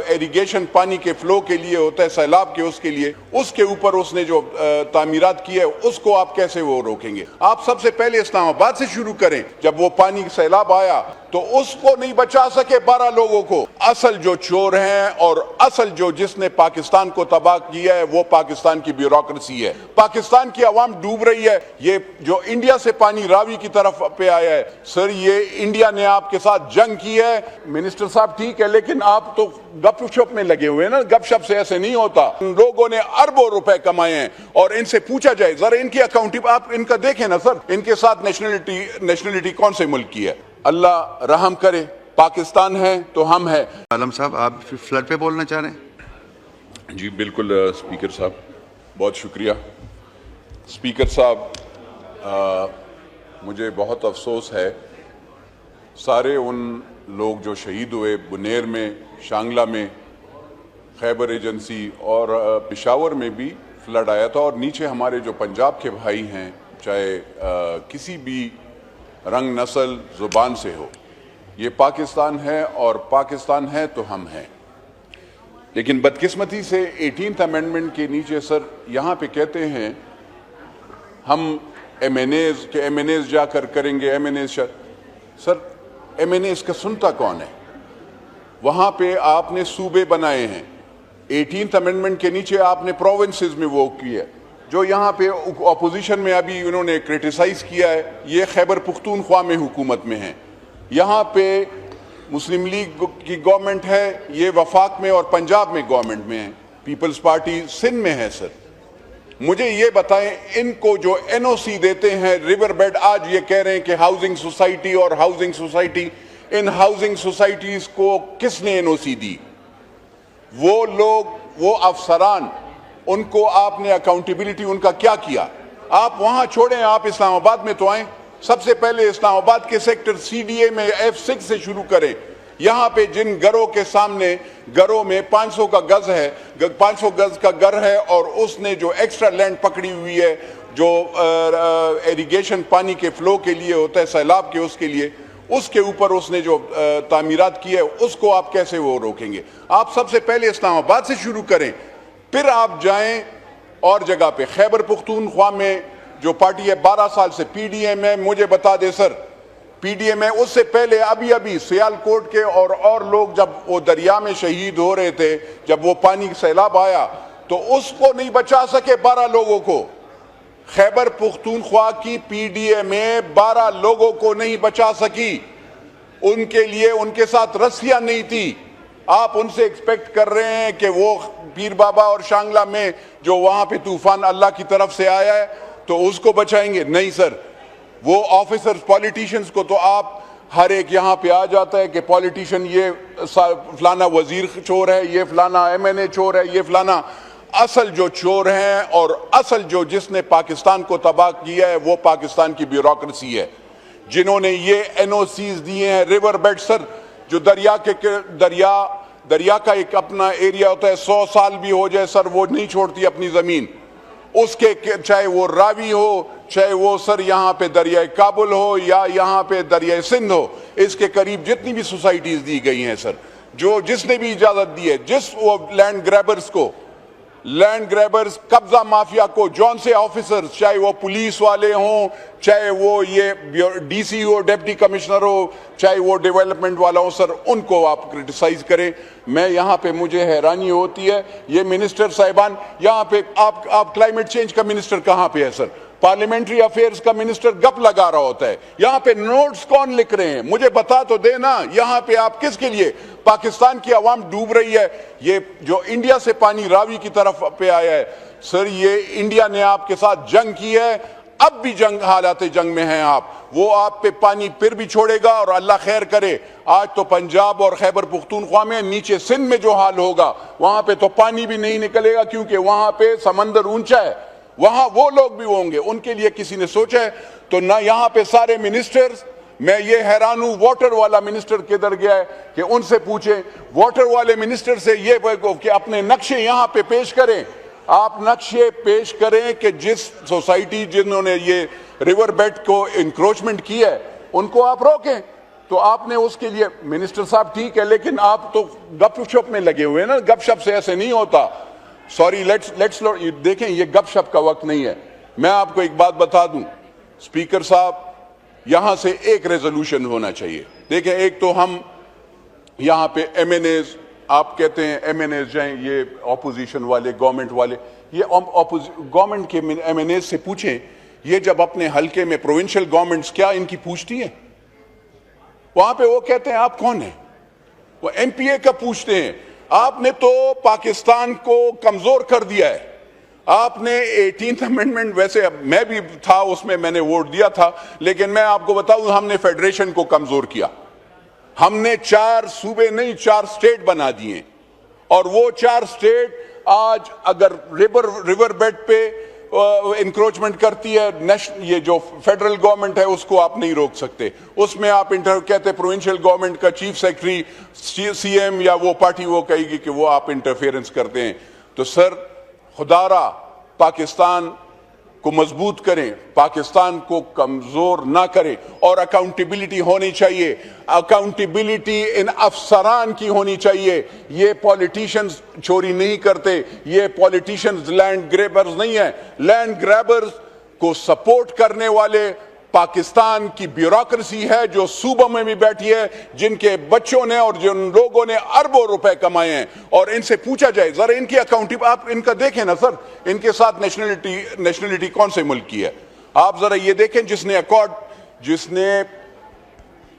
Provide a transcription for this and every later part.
Irrigation पानी के flow के लिए होता है, सैलाब के उसके लिए, उसके ऊपर उसने जो तामीरात की है उसको आप कैसे वो रोकेंगे? आप सबसे पहले इस्लामाबाद से शुरू करें। जब वो पानी सैलाब आया तो उसको नहीं बचा सके 12 लोगों को। असल जो चोर हैं और असल जो जिसने पाकिस्तान को तबाह किया है वो पाकिस्तान की ब्यूरोक्रेसी है। पाकिस्तान की आवाम डूब रही है। ये जो इंडिया से पानी रावी की तरफ पे आया है, सर ये इंडिया ने आपके साथ जंग की है। मिनिस्टर साहब ठीक है, लेकिन आप तो गपशप में लगे हुए हैं ना, गपशप से ऐसे नहीं होता। लोगों ने अरबों रुपए कमाए हैं और इनसे पूछा जाए जरा इनकी अकाउंटिंग आप इनका देखें ना सर, इनके साथ नेशनलिटी कौन से मुल्क की है? अल्लाह रहम करे, पाकिस्तान है तो हम है। आलम साहब आप फ्लड पे बोलना चाह रहे हैं? जी बिल्कुल स्पीकर साहब, बहुत शुक्रिया। स्पीकर साहब, मुझे बहुत अफसोस है, सारे उन लोग जो शहीद हुए बुनेर में, शांगला में, खैबर एजेंसी और पेशावर में भी फ्लड आया था, और नीचे हमारे जो पंजाब के भाई हैं, चाहे किसी भी रंग नस्ल ज़ुबान से हो, ये पाकिस्तान है और पाकिस्तान है तो हम हैं। लेकिन बदकिस्मती से 18th अमेंडमेंट के नीचे सर यहाँ पे कहते हैं हम एमएनएज जाकर करेंगे एमएनएज। सर एमएनएज का सुनता कौन है? वहाँ पे आपने सूबे बनाए हैं, 18th अमेंडमेंट के नीचे आपने प्रोविंसेस में वो किया। जो यहाँ पे अपोजिशन में अभी उन्होंने क्रिटिसाइज किया है, ये खैबर पुख्तूनख्वा में हुकूमत में है, यहाँ पे मुस्लिम लीग की गवर्नमेंट है, ये वफाक में और पंजाब में गवर्नमेंट में है, पीपल्स पार्टी सिंध में है। सर मुझे ये बताएं, इनको जो एनओसी देते हैं रिवर बेड, आज ये कह रहे हैं कि हाउसिंग सोसाइटी और हाउसिंग सोसाइटी, इन हाउसिंग सोसाइटीज को किसने एनओसी दी? वो लोग, वो अफसरान, उनको आपने अकाउंटेबिलिटी उनका क्या किया? आप वहां छोड़ें, आप इस्लामाबाद में तो आए। सबसे पहले इस्लामाबाद के सेक्टर सीडीए में F6 से शुरू करें। यहाँ पे जिन घरों के सामने, घरों में 500 का गज है, 500 गज का घर है और उसने जो एक्स्ट्रा लैंड पकड़ी हुई है, जो इरिगेशन पानी के फ्लो के लिए होता है, सैलाब के उसके लिए, उसके ऊपर उसने जो तामीरात की है उसको आप कैसे वो रोकेंगे? आप सबसे पहले इस्लामाबाद से शुरू करें, फिर आप जाएं और जगह पे। खैबर पुख्तूनख्वा में जो पार्टी है 12 साल से पीडीएम है, मुझे बता दे सर, पीडीएम है। उससे पहले अभी सियालकोट के और लोग जब वो दरिया में शहीद हो रहे थे, जब वो पानी सैलाब आया तो उसको नहीं बचा सके 12 लोगों को। खैबर पुख्तूनख्वा की पीडीएम में 12 लोगों को नहीं बचा सकी, उनके लिए उनके साथ रस्सियां नहीं थी। आप उनसे एक्सपेक्ट कर रहे हैं कि वो पीर बाबा और शांगला में जो वहां पे तूफान अल्लाह की तरफ से आया है तो उसको बचाएंगे? नहीं सर, वो ऑफिसर्स, पॉलिटिशियंस को तो आप हर एक यहाँ पे आ जाता है कि पॉलिटिशियन ये फलाना वजीर चोर है, ये फलाना एमएनए चोर है, ये फलाना। असल जो चोर हैं और असल जो जिसने पाकिस्तान को तबाह किया है वो पाकिस्तान की ब्यूरोक्रेसी है, जिन्होंने ये एनओसीज दिए हैं। रिवर बेड सर, जो दरिया का एक अपना एरिया होता है, 100 साल भी हो जाए सर वो नहीं छोड़ती अपनी जमीन, उसके चाहे वो रावी हो, चाहे वो सर यहाँ पे दरिया काबुल हो या यहाँ पे दरिया सिंध हो, इसके करीब जितनी भी सोसाइटीज दी गई हैं सर, जो जिसने भी इजाजत दी है, जिस वो लैंड ग्रैबर्स, कब्जा माफिया को, जौन से ऑफिसर्स, चाहे वो पुलिस वाले हों, चाहे वो ये डीसी हो, डिप्टी कमिश्नर हो, चाहे वो डेवलपमेंट वाला हो, सर उनको आप क्रिटिसाइज करें। मैं यहाँ पे मुझे हैरानी होती है, ये मिनिस्टर साहिबान यहाँ पे, आप क्लाइमेट चेंज का मिनिस्टर कहाँ पे है सर? पार्लियामेंट्री अफेयर्स का मिनिस्टर गप लगा रहा होता है। यहाँ पे नोट्स कौन लिख रहे हैं? मुझे बता तो देना, यहाँ पे आप किसके लिए? पाकिस्तान की आवाम डूब रही है। ये जो इंडिया से पानी रावी की तरफ पे आया है, सर ये इंडिया ने आपके साथ जंग की है, अब भी हालात जंग में हैं आप। वो आप पे पानी फिर भी छोड़ेगा और अल्लाह खैर करे। आज तो पंजाब और खैबर पुख्तूनख्वा में, नीचे सिंध में जो हाल होगा, वहां पे तो पानी भी नहीं निकलेगा क्योंकि वहां पे समंदर ऊंचा है, वहां वो लोग भी होंगे, उनके लिए किसी ने सोचा है? तो ना यहाँ पे सारे मिनिस्टर्स, मैं ये हैरान हूं, वाटर वाला मिनिस्टर किधर गया है कि उनसे पूछें। वाटर वाले मिनिस्टर से ये कि अपने नक्शे यहाँ पे पेश करें, आप नक्शे पेश करें कि जिस सोसाइटी जिन्होंने ये रिवर बेड को इंक्रोचमेंट किया है उनको आप रोकें। تو آپ نے اس کے لیے منسٹر صاحب ٹھیک ہے، لیکن آپ تو گپ شپ میں لگے ہوئے ہیں نا، گپ شپ سے ایسے نہیں ہوتا. سوری، لیٹس دیکھیں، یہ گپ شپ کا وقت نہیں ہے. میں آپ کو ایک بات بتا دوں اسپیکر صاحب، یہاں سے ایک ریزولوشن ہونا چاہیے. دیکھیں، ایک تو ہم یہاں پہ ایم این ایز، آپ کہتے ہیں ایم این ایز جائیں، یہ اپوزیشن والے، گورنمنٹ والے، یہ گورنمنٹ کے ایم این ایز سے پوچھیں، یہ جب اپنے حلقے میں پروونشل گورنمنٹس کیا ان کی پوچھتی ہیں؟ وہاں پہ وہ کہتے ہیں آپ کون ہیں؟ وہ ایم پی اے کا پوچھتے ہیں. آپ نے تو پاکستان کو کمزور کر دیا ہے. آپ نے 18th امینڈمنٹ، ویسے میں بھی تھا اس میں نے ووٹ دیا تھا، لیکن میں آپ کو بتاؤں ہم نے فیڈریشن کو کمزور کیا. ہم نے 4 صوبے نہیں 4 اسٹیٹ بنا دیے، اور وہ 4 اسٹیٹ آج اگر ریور بیڈ پہ انکروچمنٹ کرتی ہے، یہ جو فیڈرل گورنمنٹ ہے اس کو آپ نہیں روک سکتے. اس میں آپ کہتے پروونشل گورنمنٹ کا چیف سیکرٹری، سی ایم یا وہ پارٹی وہ کہے گی کہ وہ آپ انٹرفیئرنس کرتے ہیں. تو سر، خدا را پاکستان کو مضبوط کریں، پاکستان کو کمزور نہ کریں، اور اکاؤنٹیبلٹی ہونی چاہیے. اکاؤنٹیبلٹی ان افسران کی ہونی چاہیے. یہ پولیٹیشنز چوری نہیں کرتے، یہ پولیٹیشنز لینڈ گریبرز نہیں ہیں. لینڈ گریبرز کو سپورٹ کرنے والے پاکستان کی بیوروکریسی ہے جو صوبوں میں بھی بیٹھی ہے، جن کے بچوں نے اور جن لوگوں نے اربوں روپے کمائے ہیں، اور ان سے پوچھا جائے ذرا ان کی اکاؤنٹیبلٹی. آپ ان کا دیکھیں نا سر، ان کے ساتھ نیشنلٹی کون سے ملک کی ہے؟ آپ ذرا یہ دیکھیں، جس نے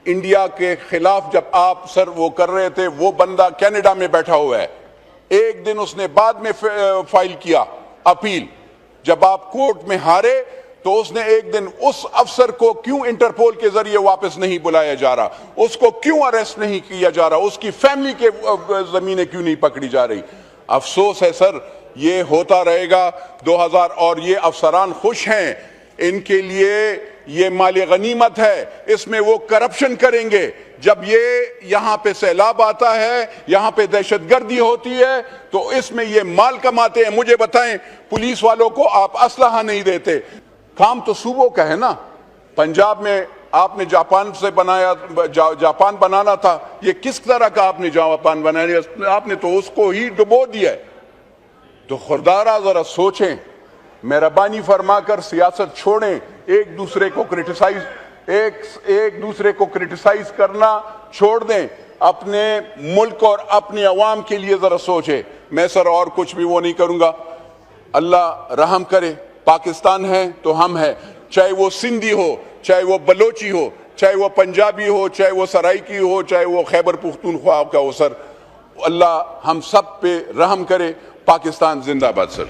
انڈیا کے خلاف جب آپ سر وہ کر رہے تھے، وہ بندہ کینیڈا میں بیٹھا ہوا ہے. ایک دن اس نے بعد میں فائل کیا اپیل. جب آپ کورٹ میں ہارے تو اس نے ایک دن اس افسر کو کیوں انٹرپول کے ذریعے واپس نہیں بلایا جا رہا، اس کو کیوں اریسٹ نہیں کیا جا رہا، اس کی فیملی کے زمینیں کیوں نہیں پکڑی جا رہی؟ افسوس ہے سر، یہ ہوتا رہے گا 2000. اور یہ افسران خوش ہیں، ان کے لیے یہ مال غنیمت ہے. اس میں وہ کرپشن کریں گے. جب یہ یہاں پہ سیلاب آتا ہے، یہاں پہ دہشت گردی ہوتی ہے، تو اس میں یہ مال کماتے ہیں. مجھے بتائیں، پولیس والوں کو آپ اسلحہ نہیں دیتے. کام تو صوبوں کا ہے نا. پنجاب میں آپ نے جاپان بنانا تھا، یہ کس طرح کا آپ نے جاپان بنایا؟ آپ نے تو اس کو ہی ڈبو دیا ہے. تو خردارہ ذرا سوچیں، مہربانی فرما کر سیاست چھوڑیں، ایک دوسرے کو کرٹیسائز کرنا چھوڑ دیں. اپنے ملک اور اپنے عوام کے لیے ذرا سوچیں. میں سر اور کچھ بھی وہ نہیں کروں گا. اللہ رحم کرے. پاکستان ہے تو ہم ہیں، چاہے وہ سندھی ہو، چاہے وہ بلوچی ہو، چاہے وہ پنجابی ہو، چاہے وہ سرائکی ہو، چاہے وہ خیبر پختونخوا کا ہو. سر، اللہ ہم سب پہ رحم کرے. پاکستان زندہ باد سر.